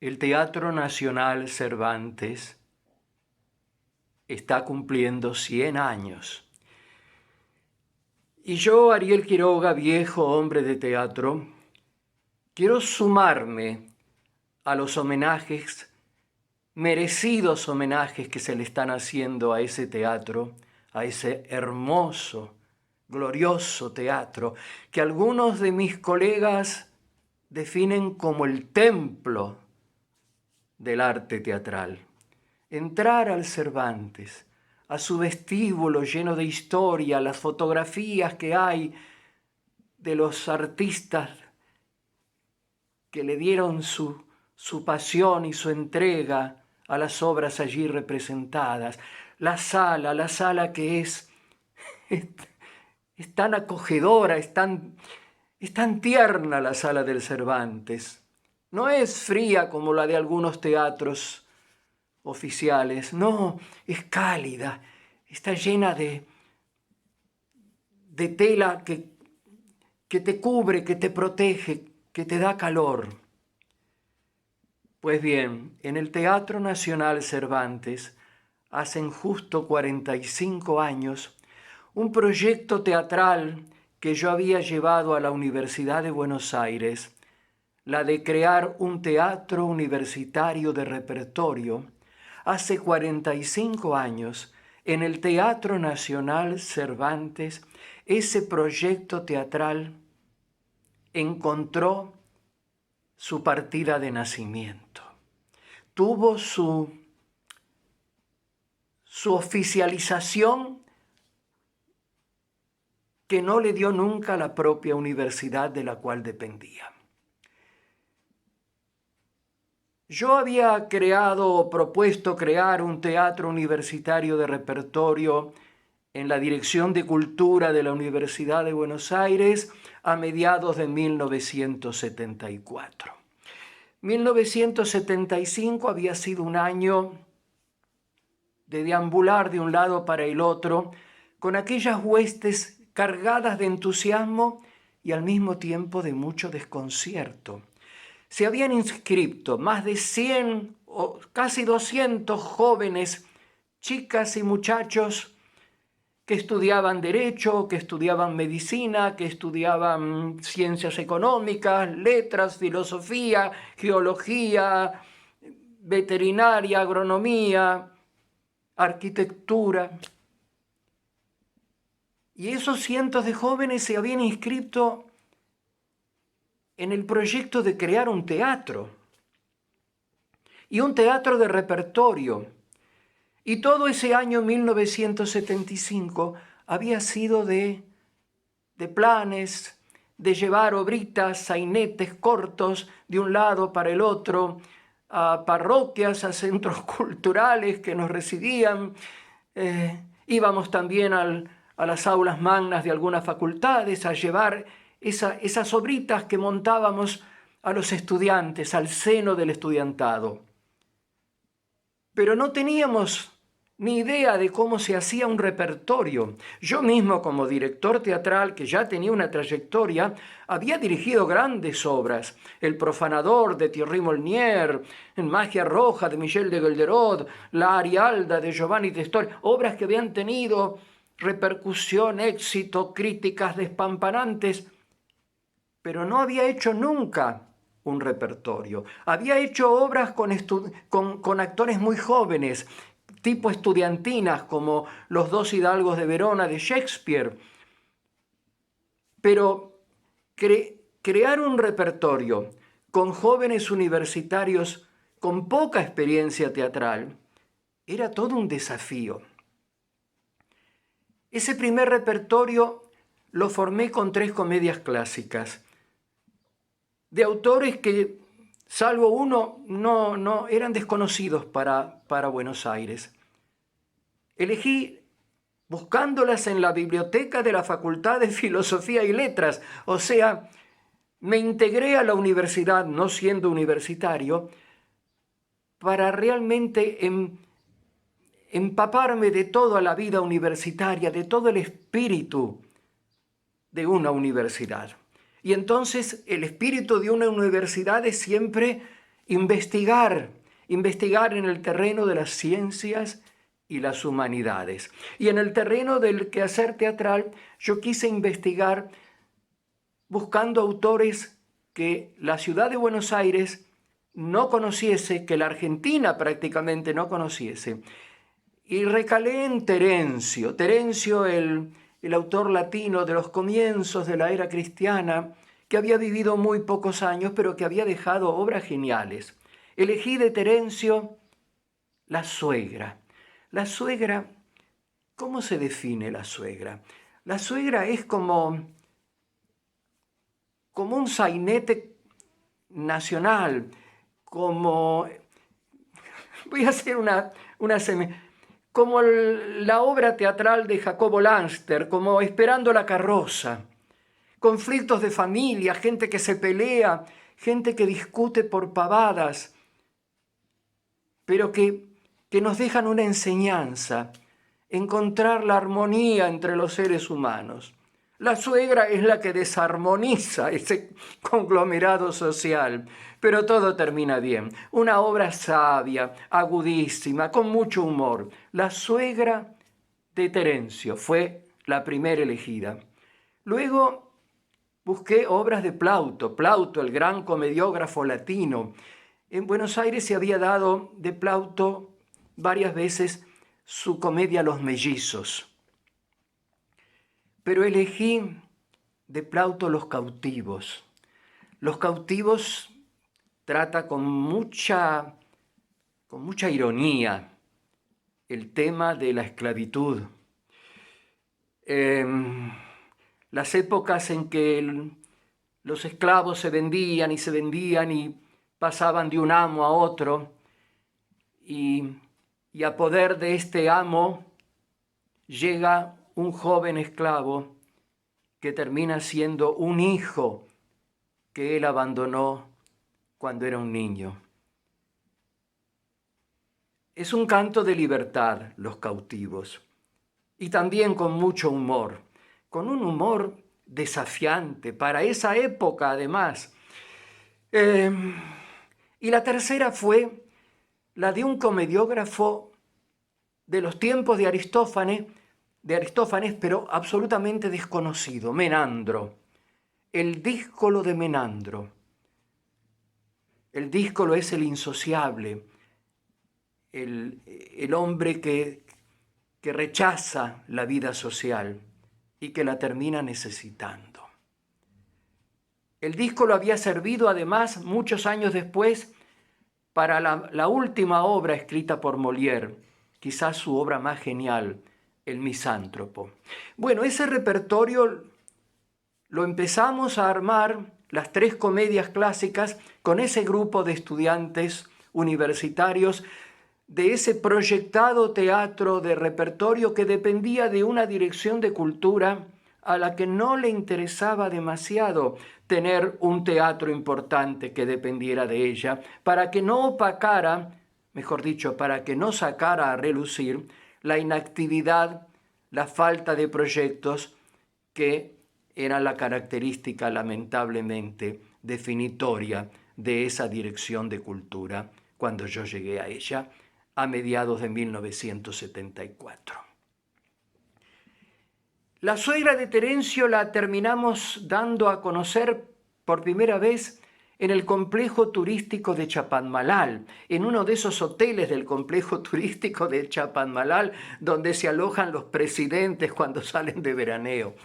El Teatro Nacional Cervantes está cumpliendo 100 años. Y yo, Ariel Quiroga, viejo hombre de teatro, quiero sumarme a los homenajes, merecidos homenajes que se le están haciendo a ese teatro, a ese hermoso, glorioso teatro, que algunos de mis colegas definen como el templo del arte teatral. Entrar al Cervantes, a su vestíbulo lleno de historia, las fotografías que hay de los artistas que le dieron su pasión y su entrega a las obras allí representadas. La sala que es tan acogedora, es tan tierna la sala del Cervantes. No es fría como la de algunos teatros oficiales, no, es cálida, está llena de tela que te cubre, que te protege, que te da calor. Pues bien, en el Teatro Nacional Cervantes, hacen justo 45 años, un proyecto teatral que yo había llevado a la Universidad de Buenos Aires, la de crear un teatro universitario de repertorio. Hace 45 años, en el Teatro Nacional Cervantes, ese proyecto teatral encontró su partida de nacimiento. Tuvo su oficialización que no le dio nunca la propia universidad de la cual dependía. Yo había propuesto crear un teatro universitario de repertorio en la Dirección de Cultura de la Universidad de Buenos Aires a mediados de 1974. 1975 había sido un año de deambular de un lado para el otro, con aquellas huestes cargadas de entusiasmo y al mismo tiempo de mucho desconcierto. Se habían inscrito más de 100 o casi 200 jóvenes, chicas y muchachos que estudiaban Derecho, que estudiaban Medicina, que estudiaban Ciencias Económicas, Letras, Filosofía, Geología, Veterinaria, Agronomía, Arquitectura. Y esos cientos de jóvenes se habían inscrito en el proyecto de crear un teatro, y un teatro de repertorio. Y todo ese año 1975 había sido de planes, de llevar obritas, sainetes cortos de un lado para el otro, a parroquias, a centros culturales que nos recibían. Íbamos también a las aulas magnas de algunas facultades a llevar esas obritas que montábamos a los estudiantes, al seno del estudiantado. Pero no teníamos ni idea de cómo se hacía un repertorio. Yo mismo, como director teatral, que ya tenía una trayectoria, había dirigido grandes obras. El Profanador, de Thierry Molnier, Magia Roja, de Michel de Gelderot, La Arialda, de Giovanni Testore, obras que habían tenido repercusión, éxito, críticas despampanantes, pero no había hecho nunca un repertorio. Había hecho obras con actores muy jóvenes, tipo estudiantinas, como Los dos hidalgos de Verona de Shakespeare. Pero crear un repertorio con jóvenes universitarios con poca experiencia teatral era todo un desafío. Ese primer repertorio lo formé con 3 comedias clásicas, de autores que, salvo uno, no eran desconocidos para Buenos Aires. Elegí buscándolas en la biblioteca de la Facultad de Filosofía y Letras, o sea, me integré a la universidad, no siendo universitario, para realmente empaparme de toda la vida universitaria, de todo el espíritu de una universidad. Y entonces el espíritu de una universidad es siempre investigar en el terreno de las ciencias y las humanidades. Y en el terreno del quehacer teatral yo quise investigar buscando autores que la ciudad de Buenos Aires no conociese, que la Argentina prácticamente no conociese. Y recalé en Terencio. Terencio, el autor latino de los comienzos de la era cristiana, que había vivido muy pocos años, pero que había dejado obras geniales. Elegí de Terencio La suegra. La suegra, ¿cómo se define la suegra? La suegra es como un sainete nacional, como, voy a hacer como la obra teatral de Jacobo Lanster, como Esperando la carroza. Conflictos de familia, gente que se pelea, gente que discute por pavadas, pero que nos dejan una enseñanza, encontrar la armonía entre los seres humanos. La suegra es la que desarmoniza ese conglomerado social, pero todo termina bien. Una obra sabia, agudísima, con mucho humor. La suegra de Terencio fue la primera elegida. Luego busqué obras de Plauto. Plauto, el gran comediógrafo latino. En Buenos Aires se había dado de Plauto varias veces su comedia Los Mellizos. Pero elegí de Plauto Los Cautivos. Los Cautivos trata con mucha ironía el tema de la esclavitud. Las épocas en que los esclavos se vendían y pasaban de un amo a otro, y a poder de este amo llega un joven esclavo que termina siendo un hijo que él abandonó cuando era un niño. Es un canto de libertad, Los Cautivos, y también con mucho humor, con un humor desafiante para esa época además. Y la tercera fue la de un comediógrafo de los tiempos de Aristófanes, pero absolutamente desconocido, Menandro, el díscolo de Menandro. El díscolo es el insociable, el hombre que rechaza la vida social y que la termina necesitando. El díscolo había servido además muchos años después para la última obra escrita por Molière, quizás su obra más genial, El Misántropo. Bueno, ese repertorio lo empezamos a armar, las tres comedias clásicas, con ese grupo de estudiantes universitarios, de ese proyectado teatro de repertorio que dependía de una dirección de cultura a la que no le interesaba demasiado tener un teatro importante que dependiera de ella, para que no opacara, mejor dicho, para que no sacara a relucir la inactividad, la falta de proyectos que era la característica lamentablemente definitoria de esa dirección de cultura cuando yo llegué a ella a mediados de 1974. La suegra de Terencio la terminamos dando a conocer por primera vez en el complejo turístico de Chapadmalal, en uno de esos hoteles del complejo turístico de Chapadmalal donde se alojan los presidentes cuando salen de veraneo.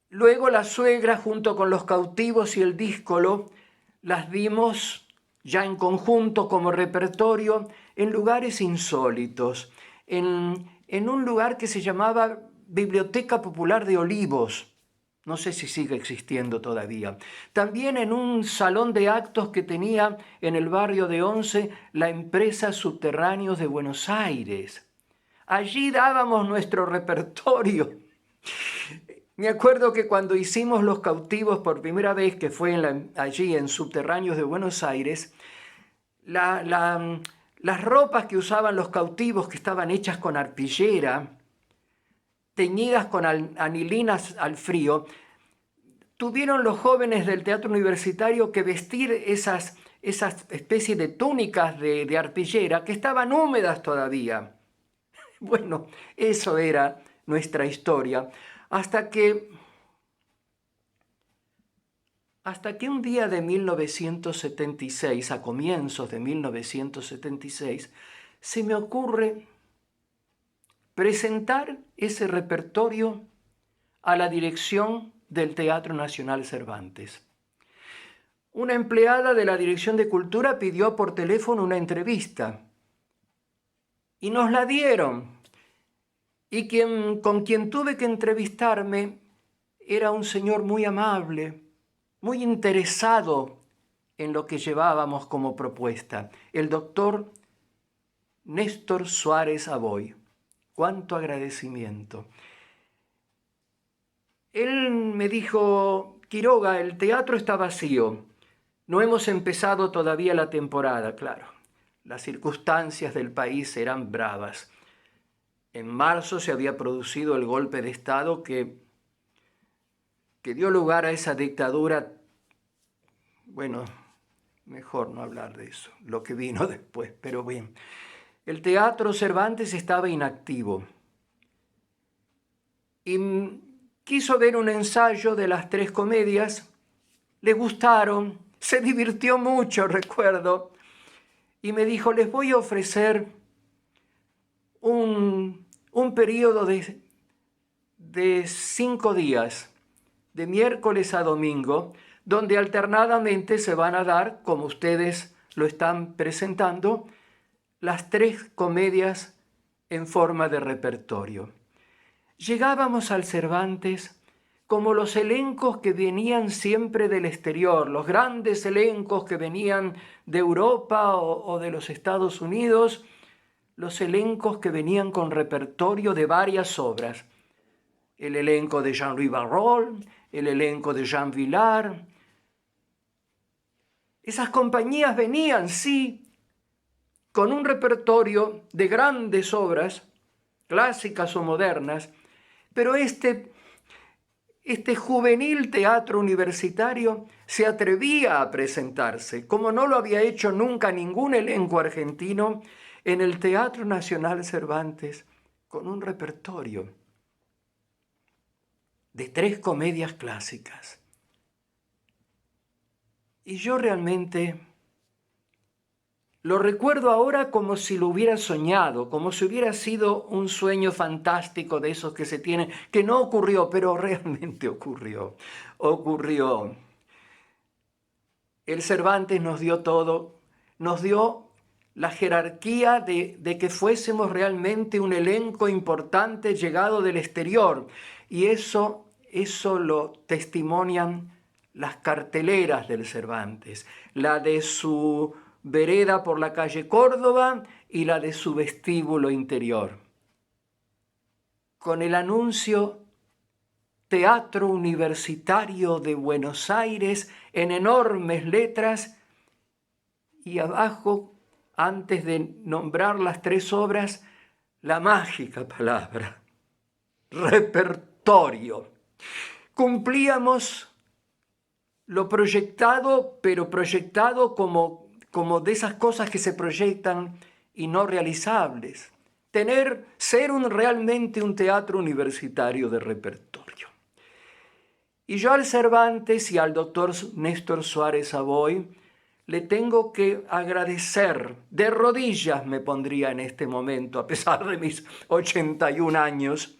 Luego la suegra, junto con Los Cautivos y el díscolo, las dimos ya en conjunto como repertorio en lugares insólitos, en un lugar que se llamaba Biblioteca Popular de Olivos, no sé si sigue existiendo todavía. También en un salón de actos que tenía en el barrio de Once la empresa Subterráneos de Buenos Aires. Allí dábamos nuestro repertorio. Me acuerdo que cuando hicimos Los Cautivos por primera vez, que fue allí en Subterráneos de Buenos Aires, las ropas que usaban los cautivos, que estaban hechas con arpillera, teñidas con anilinas al frío, tuvieron los jóvenes del teatro universitario que vestir esas especies de túnicas de arpillera que estaban húmedas todavía. Bueno, eso era nuestra historia, hasta que un día de 1976, a comienzos de 1976, se me ocurre presentar ese repertorio a la dirección del Teatro Nacional Cervantes. Una empleada de la Dirección de Cultura pidió por teléfono una entrevista y nos la dieron. Y con quien tuve que entrevistarme era un señor muy amable, muy interesado en lo que llevábamos como propuesta, el doctor Néstor Suárez Aboy. ¡Cuánto agradecimiento! Él me dijo: Quiroga, el teatro está vacío, no hemos empezado todavía la temporada. Claro, las circunstancias del país eran bravas. En marzo se había producido el golpe de Estado que dio lugar a esa dictadura. Bueno, mejor no hablar de eso, lo que vino después, pero bien. El Teatro Cervantes estaba inactivo y quiso ver un ensayo de las 3 comedias, le gustaron, se divirtió mucho, recuerdo, y me dijo: les voy a ofrecer un periodo de 5 días, de miércoles a domingo, donde alternadamente se van a dar, como ustedes lo están presentando, las 3 comedias en forma de repertorio. Llegábamos al Cervantes como los elencos que venían siempre del exterior, los grandes elencos que venían de Europa o de los Estados Unidos, los elencos que venían con repertorio de varias obras. El elenco de Jean-Louis Barrault, el elenco de Jean Vilar. Esas compañías venían, sí, con un repertorio de grandes obras, clásicas o modernas, pero este juvenil teatro universitario se atrevía a presentarse, como no lo había hecho nunca ningún elenco argentino, en el Teatro Nacional Cervantes, con un repertorio de 3 comedias clásicas. Y yo realmente lo recuerdo ahora como si lo hubiera soñado, como si hubiera sido un sueño fantástico de esos que se tienen, que no ocurrió, pero realmente ocurrió. El Cervantes nos dio todo, nos dio la jerarquía de que fuésemos realmente un elenco importante llegado del exterior. Y eso lo testimonian las carteleras del Cervantes, la de su vereda por la calle Córdoba y la de su vestíbulo interior, con el anuncio Teatro Universitario de Buenos Aires en enormes letras, y abajo, antes de nombrar las 3 obras, la mágica palabra repertorio. Cumplíamos lo proyectado, pero proyectado como de esas cosas que se proyectan y no realizables. Ser realmente un teatro universitario de repertorio. Y yo al Cervantes y al doctor Néstor Suárez Aboy le tengo que agradecer, de rodillas me pondría en este momento, a pesar de mis 81 años,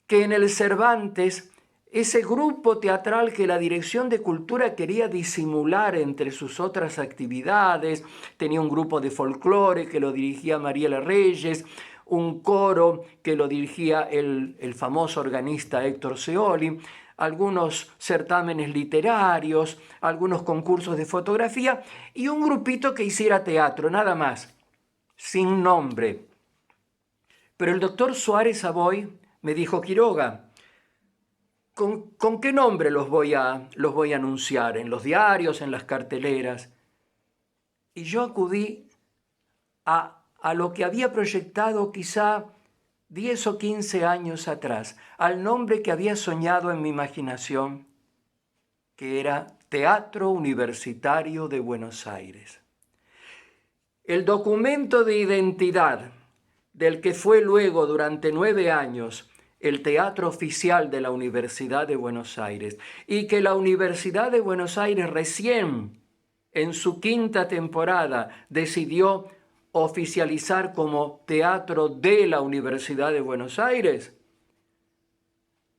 que en el Cervantes, ese grupo teatral que la Dirección de Cultura quería disimular entre sus otras actividades, tenía un grupo de folclore que lo dirigía Mariela Reyes, un coro que lo dirigía el famoso organista Héctor Seoli, algunos certámenes literarios, algunos concursos de fotografía y un grupito que hiciera teatro, nada más, sin nombre. Pero el doctor Suárez Aboy me dijo: Quiroga, ¿con qué nombre los voy a anunciar? ¿En los diarios, en las carteleras? Y yo acudí a lo que había proyectado quizá 10 o 15 años atrás, al nombre que había soñado en mi imaginación, que era Teatro Universitario de Buenos Aires. El documento de identidad del que fue luego durante 9 años el teatro oficial de la Universidad de Buenos Aires, y que la Universidad de Buenos Aires recién en su 5ª temporada decidió oficializar como Teatro de la Universidad de Buenos Aires,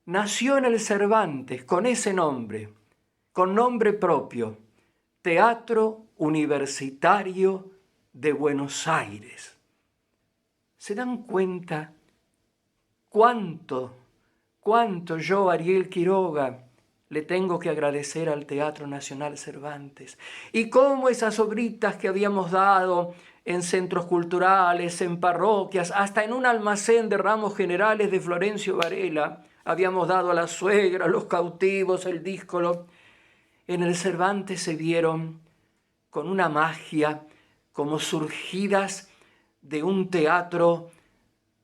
nació en el Cervantes con ese nombre, con nombre propio, Teatro Universitario de Buenos Aires. ¿Se dan cuenta cuánto yo, Ariel Quiroga, le tengo que agradecer al Teatro Nacional Cervantes? Y cómo esas obritas que habíamos dado en centros culturales, en parroquias, hasta en un almacén de ramos generales de Florencio Varela, habíamos dado a la suegra, a los cautivos, el díscolo. En el Cervantes se vieron con una magia como surgidas de un teatro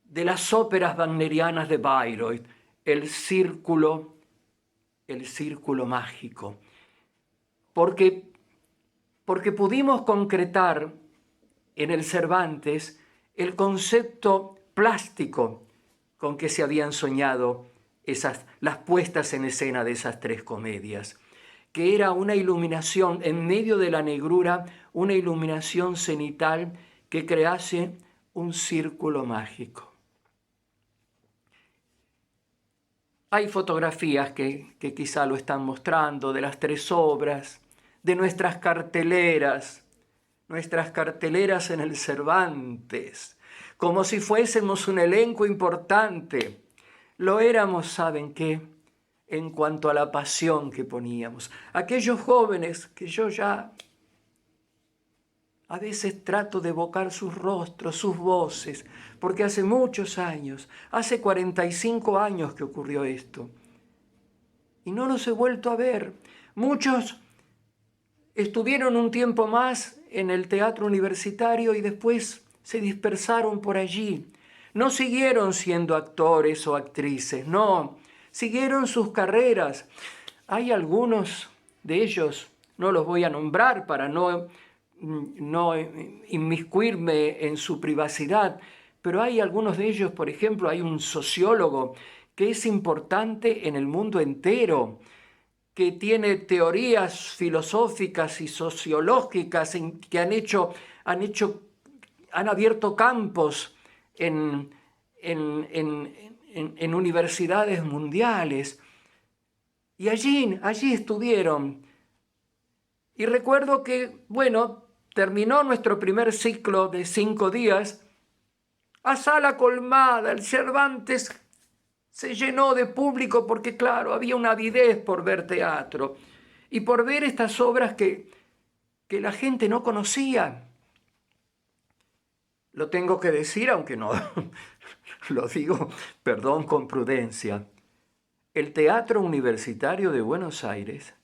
de las óperas wagnerianas de Bayreuth, el círculo mágico. Porque pudimos concretar en el Cervantes el concepto plástico con que se habían soñado las puestas en escena de esas 3 comedias, que era una iluminación en medio de la negrura, una iluminación cenital que crease un círculo mágico. Hay fotografías que quizá lo están mostrando de las 3 obras, de nuestras carteleras en el Cervantes, como si fuésemos un elenco importante. Lo éramos, ¿saben qué? En cuanto a la pasión que poníamos. Aquellos jóvenes que yo ya a veces trato de evocar sus rostros, sus voces, porque hace muchos años, hace 45 años que ocurrió esto, y no los he vuelto a ver. Muchos estuvieron un tiempo más en el teatro universitario y después se dispersaron por allí. No siguieron siendo actores o actrices, no, siguieron sus carreras. Hay algunos de ellos, no los voy a nombrar para no inmiscuirme en su privacidad, pero hay algunos de ellos, por ejemplo, hay un sociólogo que es importante en el mundo entero, que tiene teorías filosóficas y sociológicas que han abierto campos en universidades mundiales. Y allí estuvieron. Y recuerdo que, terminó nuestro primer ciclo de 5 días, a sala colmada, el Cervantes se llenó de público porque, claro, había una avidez por ver teatro y por ver estas obras que la gente no conocía. Lo tengo que decir, aunque no lo digo, perdón, con prudencia. El Teatro Universitario de Buenos Aires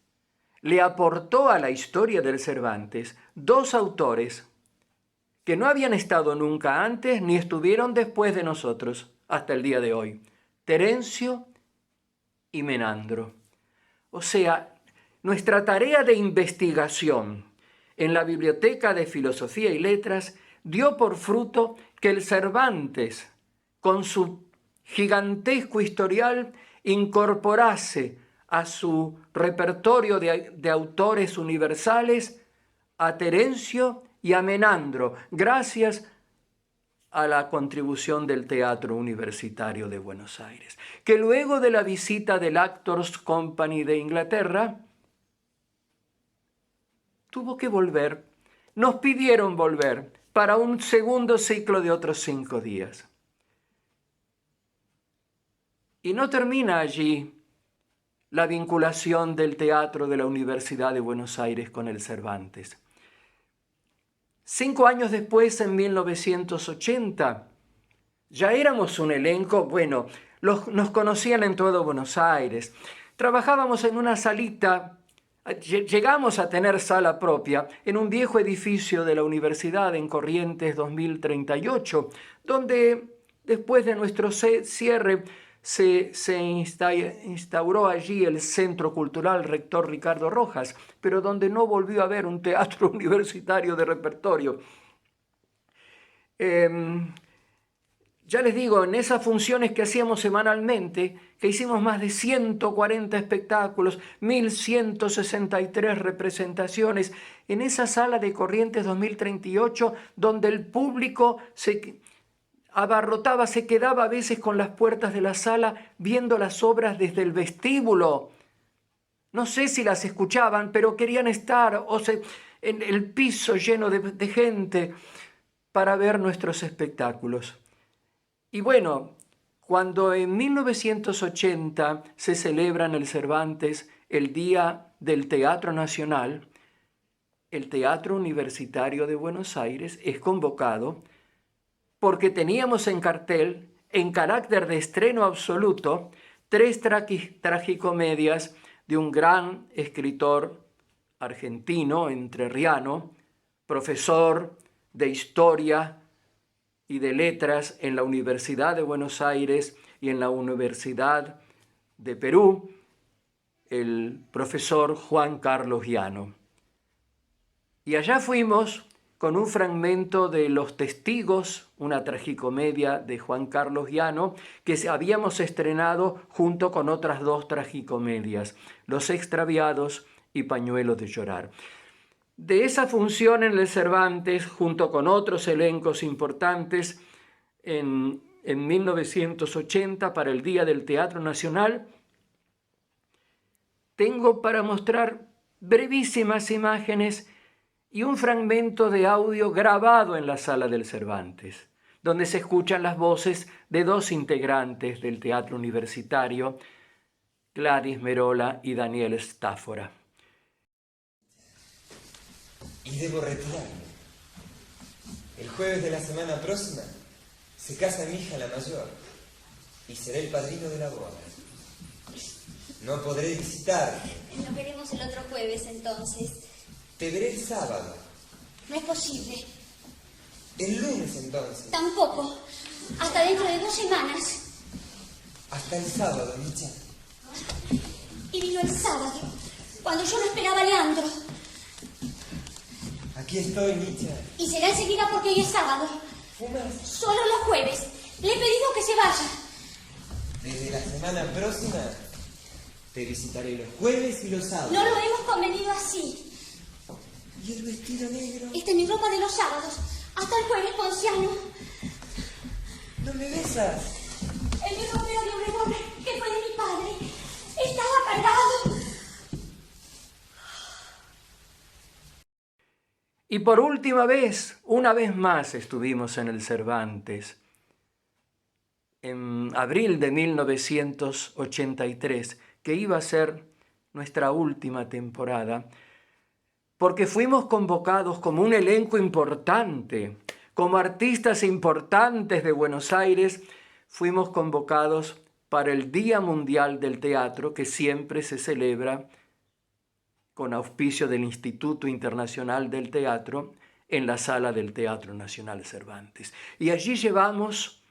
le aportó a la historia del Cervantes 2 autores que no habían estado nunca antes ni estuvieron después de nosotros hasta el día de hoy: Terencio y Menandro. O sea, nuestra tarea de investigación en la Biblioteca de Filosofía y Letras dio por fruto que el Cervantes, con su gigantesco historial, incorporase a su repertorio de autores universales a Terencio y a Menandro, gracias a la contribución del Teatro Universitario de Buenos Aires, que luego de la visita del Actors Company de Inglaterra, tuvo que volver, nos pidieron volver para un segundo ciclo de otros 5 días. Y no termina allí la vinculación del teatro de la Universidad de Buenos Aires con el Cervantes. 5 años después, en 1980, ya éramos un elenco, nos conocían en todo Buenos Aires. Trabajábamos en una salita, llegamos a tener sala propia, en un viejo edificio de la universidad en Corrientes 2038, donde después de nuestro cierre se instauró allí el Centro Cultural Rector Ricardo Rojas, pero donde no volvió a haber un teatro universitario de repertorio. Ya les digo, en esas funciones que hacíamos semanalmente, que hicimos más de 140 espectáculos, 1163 representaciones, en esa sala de Corrientes 2038, donde el público se abarrotaba, se quedaba a veces con las puertas de la sala viendo las obras desde el vestíbulo. No sé si las escuchaban, pero querían estar en el piso lleno de gente para ver nuestros espectáculos. Y bueno, cuando en 1980 se celebra en el Cervantes el Día del Teatro Nacional, el Teatro Universitario de Buenos Aires es convocado porque teníamos en cartel, en carácter de estreno absoluto, 3 tragicomedias de un gran escritor argentino, entrerriano, profesor de historia y de letras en la Universidad de Buenos Aires y en la Universidad de Perú, el profesor Juan Carlos Giano. Y allá fuimos con un fragmento de Los Testigos, una tragicomedia de Juan Carlos Giano, que habíamos estrenado junto con otras 2 tragicomedias, Los Extraviados y Pañuelos de Llorar. De esa función en el Cervantes, junto con otros elencos importantes, en 1980, para el Día del Teatro Nacional, tengo para mostrar brevísimas imágenes y un fragmento de audio grabado en la sala del Cervantes, donde se escuchan las voces de 2 integrantes del teatro universitario, Gladys Merola y Daniel Stáfora. Y debo retirarme. El jueves de la semana próxima se casa mi hija la mayor y seré el padrino de la boda. No podré visitarte. Nos veremos el otro jueves, entonces. Te veré el sábado. No es posible. El lunes, entonces. Tampoco. Hasta dentro de 2 semanas. Hasta el sábado, Micha. Y vino el sábado, cuando yo no esperaba a Leandro. Aquí estoy, Micha. Y será enseguida porque hoy es sábado. ¿Fumas? Solo los jueves. Le he pedido que se vaya. Desde la semana próxima te visitaré los jueves y los sábados. No lo hemos convenido así. ¿Y el vestido negro? Esta es mi ropa de los sábados. Hasta el jueves, Ponciano. ¿No me besas? El mi ropero de Obregón, que fue de mi padre, estaba cargado. Y por última vez, una vez más estuvimos en el Cervantes. En abril de 1983, que iba a ser nuestra última temporada, porque fuimos convocados como un elenco importante, como artistas importantes de Buenos Aires, fuimos convocados para el Día Mundial del Teatro, que siempre se celebra con auspicio del Instituto Internacional del Teatro, en la sala del Teatro Nacional Cervantes. Y allí llevamos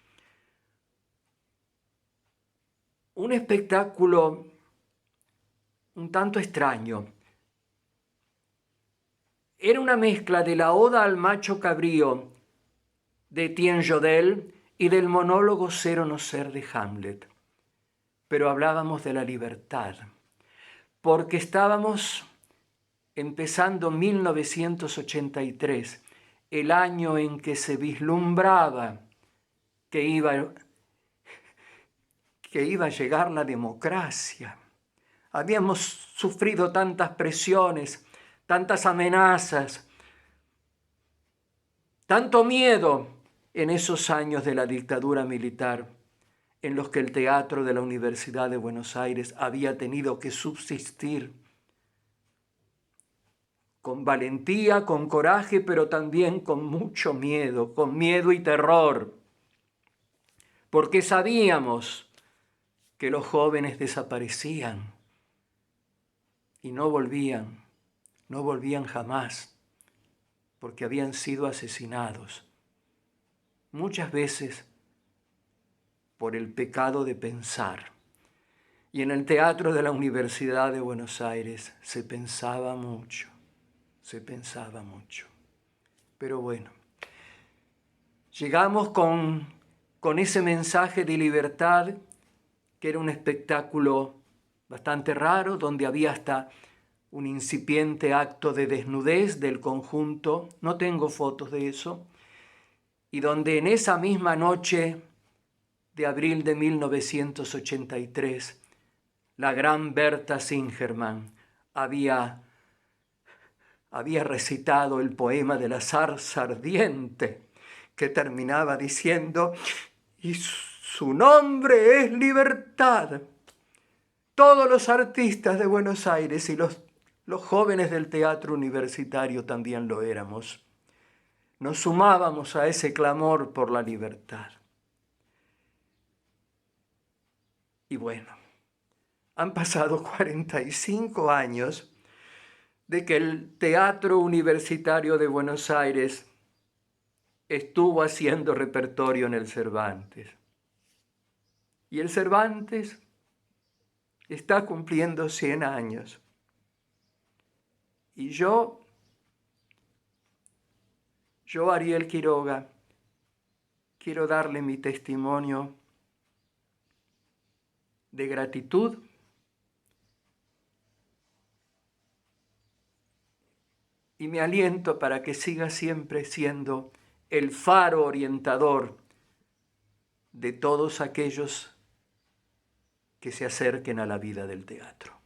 un espectáculo un tanto extraño. Era una mezcla de la Oda al macho cabrío de Etienne Jodelle y del monólogo Ser o no ser de Hamlet. Pero hablábamos de la libertad, porque estábamos empezando 1983, el año en que se vislumbraba que iba a llegar la democracia. Habíamos sufrido tantas presiones, tantas amenazas, tanto miedo en esos años de la dictadura militar, en los que el teatro de la Universidad de Buenos Aires había tenido que subsistir con valentía, con coraje, pero también con mucho miedo, con miedo y terror, porque sabíamos que los jóvenes desaparecían y no volvían jamás, porque habían sido asesinados. Muchas veces por el pecado de pensar. Y en el Teatro de la Universidad de Buenos Aires se pensaba mucho. Pero bueno, llegamos con ese mensaje de libertad, que era un espectáculo bastante raro, donde había hasta un incipiente acto de desnudez del conjunto, no tengo fotos de eso, y donde en esa misma noche de abril de 1983, la gran Berta Singerman había recitado el poema de la zarza ardiente, que terminaba diciendo: y su nombre es libertad. Todos los artistas de Buenos Aires y los jóvenes del teatro universitario también lo éramos. Nos sumábamos a ese clamor por la libertad. Y bueno, han pasado 45 años de que el Teatro Universitario de Buenos Aires estuvo haciendo repertorio en el Cervantes. Y el Cervantes está cumpliendo 100 años. Y yo, Ariel Quiroga, quiero darle mi testimonio de gratitud y me aliento para que siga siempre siendo el faro orientador de todos aquellos que se acerquen a la vida del teatro.